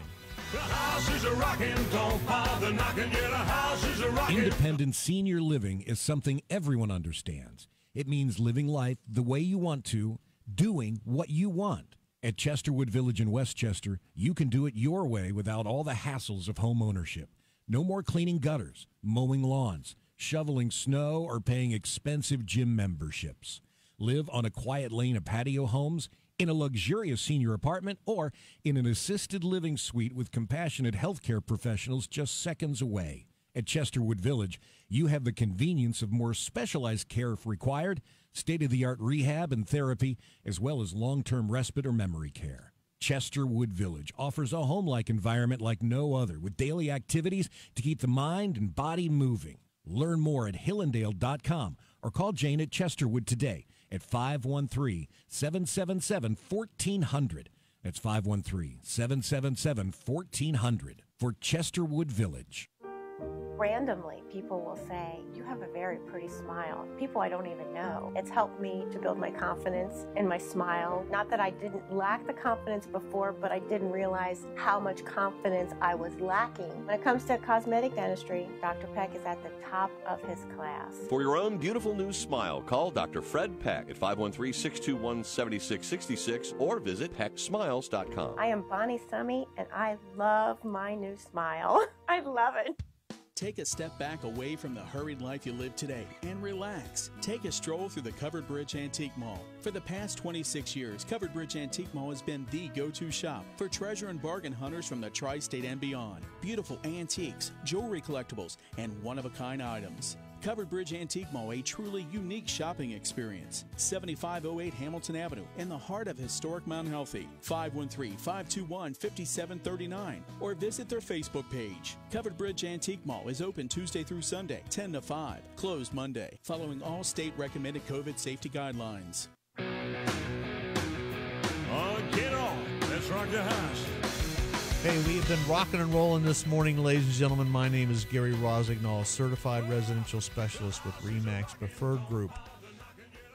The house is a rockin', don't bother knocking, yeah, the house is a rockin'. Independent senior living is something everyone understands. It means living life the way you want to, doing what you want. At Chesterwood Village in Westchester, you can do it your way without all the hassles of home ownership. No more cleaning gutters, mowing lawns, shoveling snow, or paying expensive gym memberships. Live on a quiet lane of patio homes, in a luxurious senior apartment, or in an assisted living suite with compassionate healthcare professionals just seconds away. At Chesterwood Village, you have the convenience of more specialized care if required, state-of-the-art rehab and therapy, as well as long-term respite or memory care. Chesterwood Village offers a home-like environment like no other, with daily activities to keep the mind and body moving. Learn more at hillandale.com or call Jane at Chesterwood today at 513-777-1400. That's 513-777-1400 for Chesterwood Village. Randomly, people will say, "You have a very pretty smile." People I don't even know. It's helped me to build my confidence in my smile. Not that I didn't lack the confidence before, but I didn't realize how much confidence I was lacking. When it comes to cosmetic dentistry, Dr. Peck is at the top of his class. For your own beautiful new smile, call Dr. Fred Peck at 513-621-7666 or visit pecksmiles.com. I am Bonnie Summy, and I love my new smile. I love it. Take a step back away from the hurried life you live today and relax. Take a stroll through the Covered Bridge Antique Mall. For the past 26 years, Covered Bridge Antique Mall has been the go-to shop for treasure and bargain hunters from the tri-state and beyond. Beautiful antiques, jewelry collectibles, and one-of-a-kind items. Covered Bridge Antique Mall, a truly unique shopping experience. 7508 Hamilton Avenue, in the heart of historic Mount Healthy. 513-521-5739. Or visit their Facebook page. Covered Bridge Antique Mall is open Tuesday through Sunday, 10 to 5. Closed Monday, following all state-recommended COVID safety guidelines. Oh, get on. Let's rock the house. Hey, we have been rocking and rolling this morning, ladies and gentlemen. My name is Gary Rossignol, certified residential specialist with RE/MAX Preferred Group.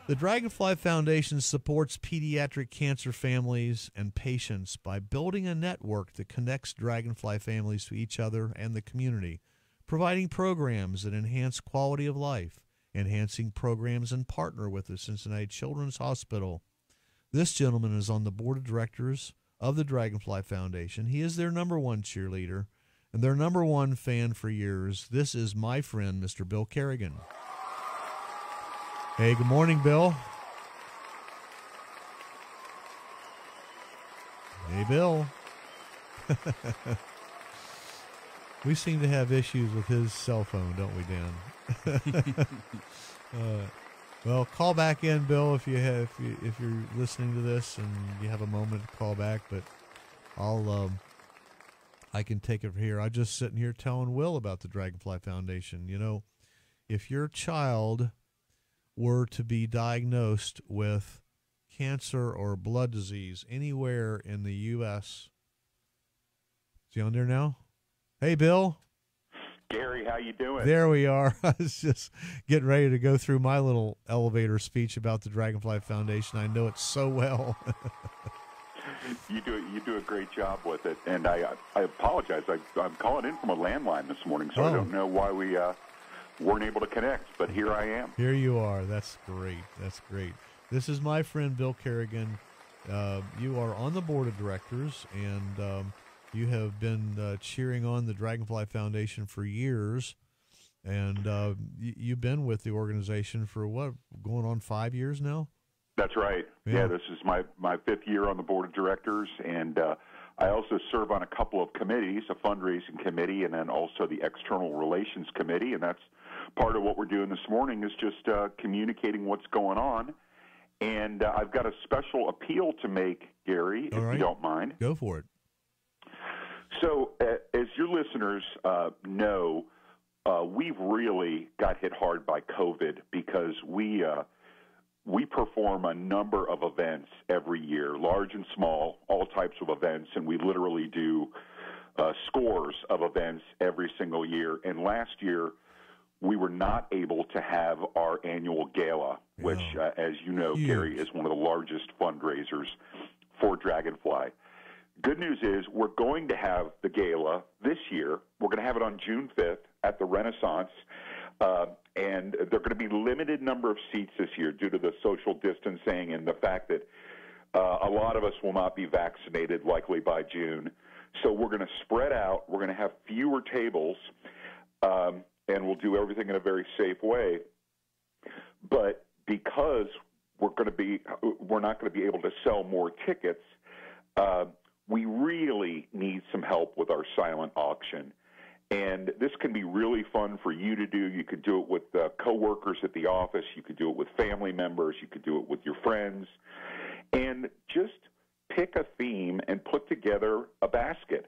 The Dragonfly Foundation supports pediatric cancer families and patients by building a network that connects Dragonfly families to each other and the community, providing programs that enhance quality of life, enhancing programs and partner with the Cincinnati Children's Hospital. This gentleman is on the board of directors of the Dragonfly Foundation. He is their number one cheerleader and their number one fan for years. This is my friend, Mr. Bill Carigan. Hey, good morning, Bill. Hey, Bill. We seem to have issues with his cell phone, don't we, Dan? Well, call back in, Bill, if you're listening to this and you have a moment to call back. But I can take it from here. I'm just sitting here telling Will about the Dragonfly Foundation. You know, if your child were to be diagnosed with cancer or blood disease anywhere in the U.S., is he on there now? Hey, Bill. Gary, how you doing? There we are. I was just getting ready to go through my little elevator speech about the Dragonfly Foundation. I know it so well. You do a great job with it, and I apologize. I'm calling in from a landline this morning, so I don't know why we weren't able to connect, but here I am. Here you are. That's great. That's great. This is my friend Bill Carigan. You are on the board of directors, and you have been cheering on the Dragonfly Foundation for years, and you've been with the organization for what, going on 5 years now? That's right. Yeah, this is my fifth year on the board of directors, and I also serve on a couple of committees, a fundraising committee and then also the external relations committee, and that's part of what we're doing this morning is just communicating what's going on. And I've got a special appeal to make, Gary, if you don't mind. Go for it. So, as your listeners know, we've really got hit hard by COVID because we perform a number of events every year, large and small, all types of events, and we literally do scores of events every single year. And last year, we were not able to have our annual gala, which, as you know, Gary, is one of the largest fundraisers for Dragonfly. Good news is we're going to have the gala this year. We're going to have it on June 5th at the Renaissance, and there are going to be limited number of seats this year due to the social distancing and the fact that a lot of us will not be vaccinated likely by June. So we're going to spread out. We're going to have fewer tables, and we'll do everything in a very safe way. But because we're not going to be able to sell more tickets, we really need some help with our silent auction. And this can be really fun for you to do. You could do it with coworkers at the office. You could do it with family members. You could do it with your friends. And just pick a theme and put together a basket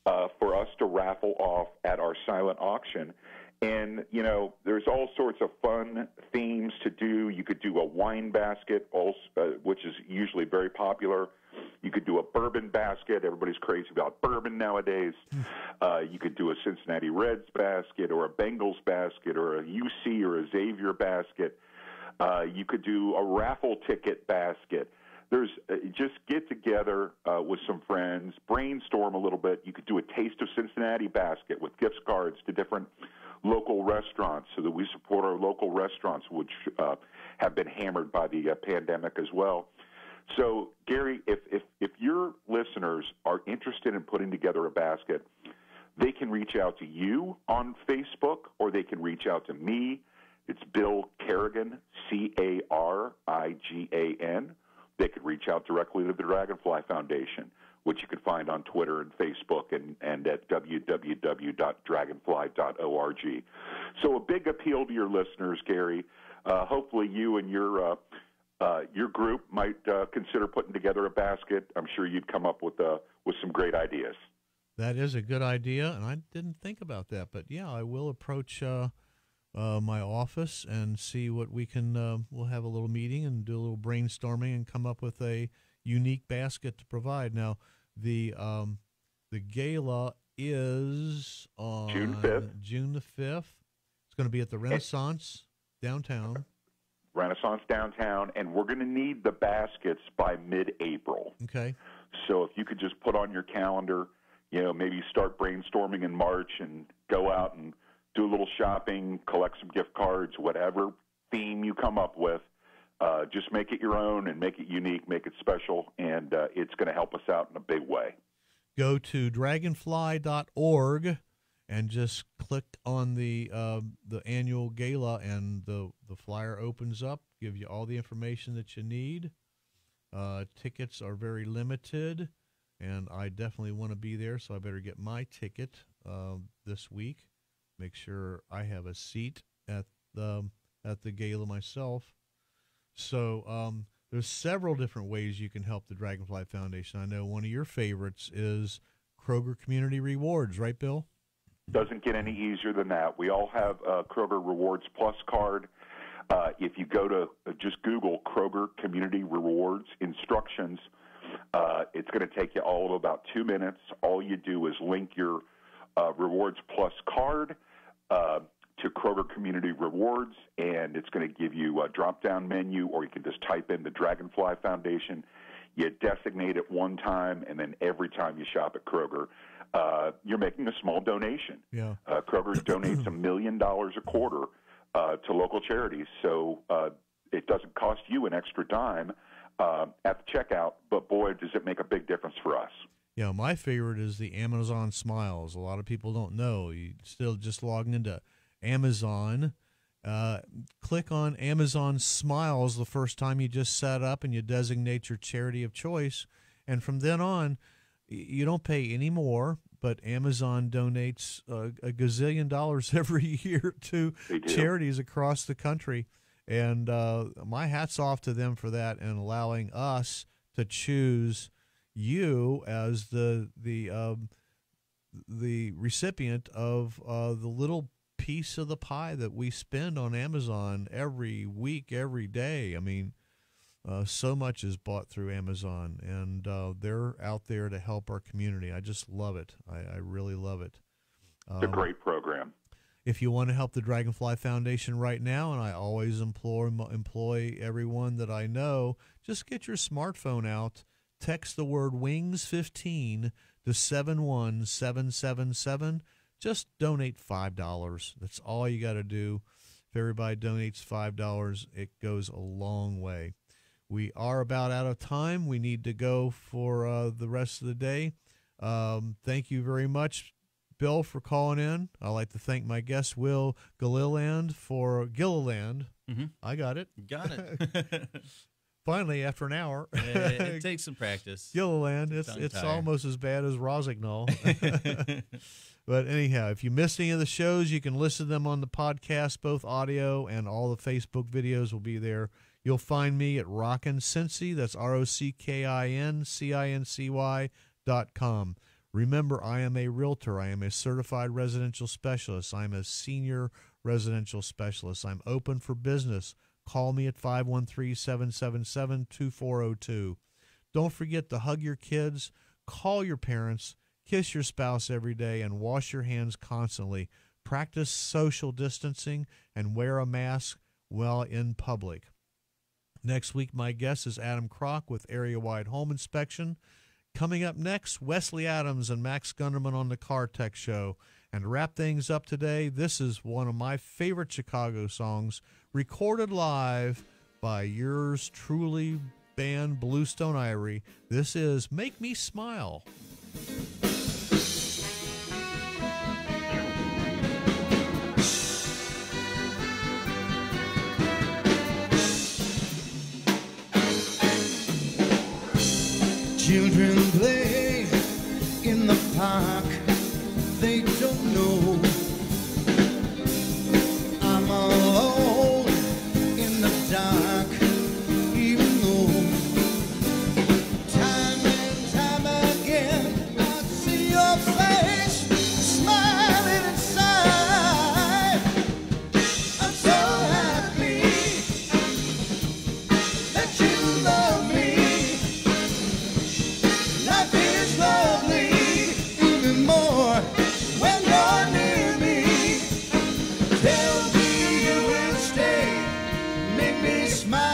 for us to raffle off at our silent auction. And, you know, there's all sorts of fun themes to do. You could do a wine basket, also, which is usually very popular. You could do a bourbon basket. Everybody's crazy about bourbon nowadays. You could do a Cincinnati Reds basket or a Bengals basket or a UC or a Xavier basket. You could do a raffle ticket basket. There's just get together with some friends, brainstorm a little bit. You could do a Taste of Cincinnati basket with gift cards to different local restaurants so that we support our local restaurants, which have been hammered by the pandemic as well. So, Gary, if your listeners are interested in putting together a basket, they can reach out to you on Facebook or they can reach out to me. It's Bill Carigan, Carigan. They could reach out directly to the Dragonfly Foundation, which you can find on Twitter and Facebook and at www.dragonfly.org. So a big appeal to your listeners, Gary. Hopefully you and your group might consider putting together a basket. I'm sure you'd come up with some great ideas. That is a good idea, and I didn't think about that. But, yeah, I will approach my office and see what we can we'll have a little meeting and do a little brainstorming and come up with a unique basket to provide. Now, the gala is on June the 5th. It's going to be at the Renaissance downtown. Renaissance downtown, and we're going to need the baskets by mid-April. Okay. So if you could just put on your calendar, you know, maybe start brainstorming in March and go out and do a little shopping, collect some gift cards, whatever theme you come up with. Just make it your own and make it unique, make it special, and it's going to help us out in a big way. Go to dragonfly.org and just click on the annual gala, and the flyer opens up, give you all the information that you need. Tickets are very limited, and I definitely want to be there, so I better get my ticket this week. Make sure I have a seat at the gala myself. So there's several different ways you can help the Dragonfly Foundation. I know one of your favorites is Kroger Community Rewards, right, Bill? Doesn't get any easier than that. We all have a Kroger Rewards Plus card. If you go to just Google Kroger Community Rewards instructions, it's going to take you all of about 2 minutes. All you do is link your Rewards Plus card to Kroger Community Rewards, and it's going to give you a drop-down menu, or you can just type in the Dragonfly Foundation. You designate it one time, and then every time you shop at Kroger, you're making a small donation. Yeah. Kroger donates $1 million a quarter to local charities, so it doesn't cost you an extra dime at the checkout, but boy, does it make a big difference for us. Yeah, my favorite is the Amazon Smiles. A lot of people don't know. You still just logging into Amazon. Click on Amazon Smiles the first time you just set up, and you designate your charity of choice. And from then on, you don't pay any more, but Amazon donates a gazillion dollars every year to charities across the country. And my hat's off to them for that and allowing us to choose you as the recipient of the little piece of the pie that we spend on Amazon every week, every day. I mean, So much is bought through Amazon, and they're out there to help our community. I just love it. I really love it. It's a great program. If you want to help the Dragonfly Foundation right now, and I always employ everyone that I know, just get your smartphone out, text the word WINGS15 to 71777. Just donate $5. That's all you got to do. If everybody donates $5, it goes a long way. We are about out of time. We need to go for the rest of the day. Thank you very much, Bill, for calling in. I'd like to thank my guest, Will Gillilland, for Gilliland. Mm-hmm. I got it. Got it. Finally, after an hour. It takes some practice. Gilliland. It's almost as bad as Rossignol. But anyhow, if you missed any of the shows, you can listen to them on the podcast. Both audio and all the Facebook videos will be there. You'll find me at Rockin' Cincy. That's ROCKINCINCY.com. Remember, I am a realtor. I am a certified residential specialist. I'm a senior residential specialist. I'm open for business. Call me at 513-777-2402. Don't forget to hug your kids, call your parents, kiss your spouse every day, and wash your hands constantly. Practice social distancing and wear a mask while in public. Next week, my guest is Adam Kroc with Area-Wide Home Inspection. Coming up next, Wesley Adams and Max Gunderman on the Car Tech Show. And to wrap things up today, this is one of my favorite Chicago songs, recorded live by yours truly, band Bluestone Ivory. This is Make Me Smile. Children play in the park, they don't know I'm alone in the dark, even though time and time again I see your face smiling inside. I'm so happy that you love me. Life is lovely, even more when you're near me. Tell me you will stay, make me smile.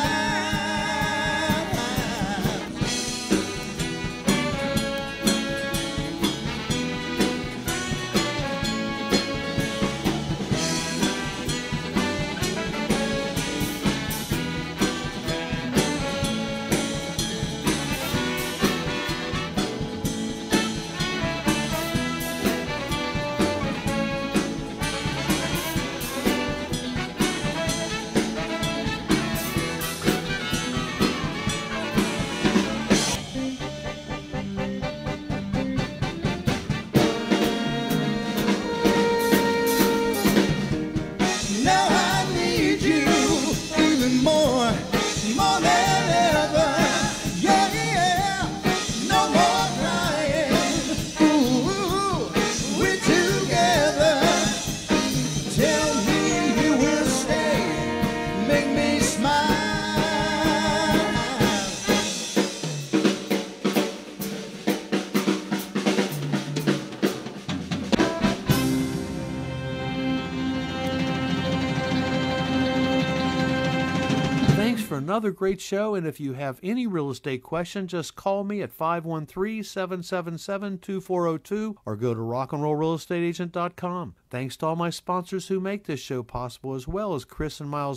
Now I need you even more than ever. Yeah, yeah, no more crying. Ooh, we're together. Tell me you will stay, make me smile. Thanks for another great show, and if you have any real estate question, just call me at 513-777-2402 or go to rockandrollrealestateagent.com. Thanks to all my sponsors who make this show possible, as well as Chris and Myles